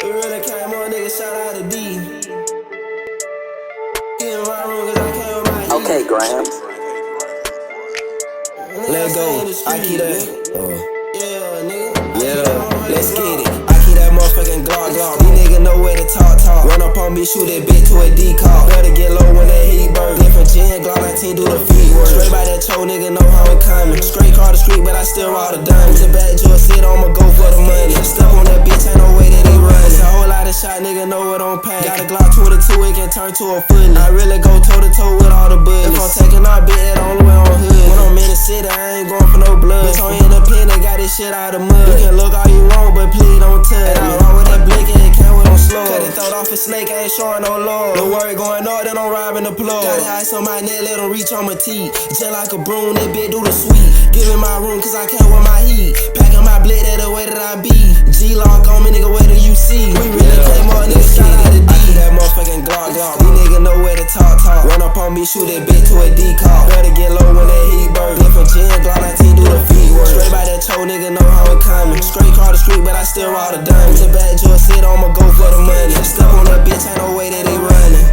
We really came on, nigga, shout out to D. Get in my room, cause I came with my heat. Okay, Graham. Let go, I keep that. Yeah, nigga. Yeah, let's get it. I keep that motherfucking glock. These niggas know where to talk. Run up on me, shoot that bitch to a decal. Better get low when that heat burn. Different gen, Glock 19 do the feet work. Straight by that choke, nigga know how I'm coming. Straight car the street, but I still rock the diamonds. A bad Joe sit, I'ma go for the money. Step on that bitch, ain't no way that he run. It's a whole lot of shot, nigga know what on pack. Got a Glock 22, it can turn to a fully. I really go toe to toe with all the bullets. If I'm taking our bit, that only way on hood. When I'm in the city, I ain't going for no blood. Bitch, I'm independent, got this shit out of mud. You can look all you want, but please don't touch. I roll with that blick and it came with on slow. Cut it throat off a snake, I ain't showing no love. No worry going up, then I'm robbing the plug. Got it ice on my neck, let them reach on my teeth. Just like a broom, that bitch do the sweet. Give in my room, cause I can't with my heat. Packing my blick, that the way that I be. G-lock on me, nigga, where do you see? We really came up, nigga, shout out to D. I keep that motherfucking glock. These niggas know where to talk. Run up on me, shoot that bitch to a decal. Better get low when that heat burn. Different gen, Glock 19 do the feet work. Straight by that choke, nigga know how I'm coming. Straight car the street, but I still rock the diamonds. A bad Joe sit, I'ma go for the money. Step on that bitch, ain't no way that they running.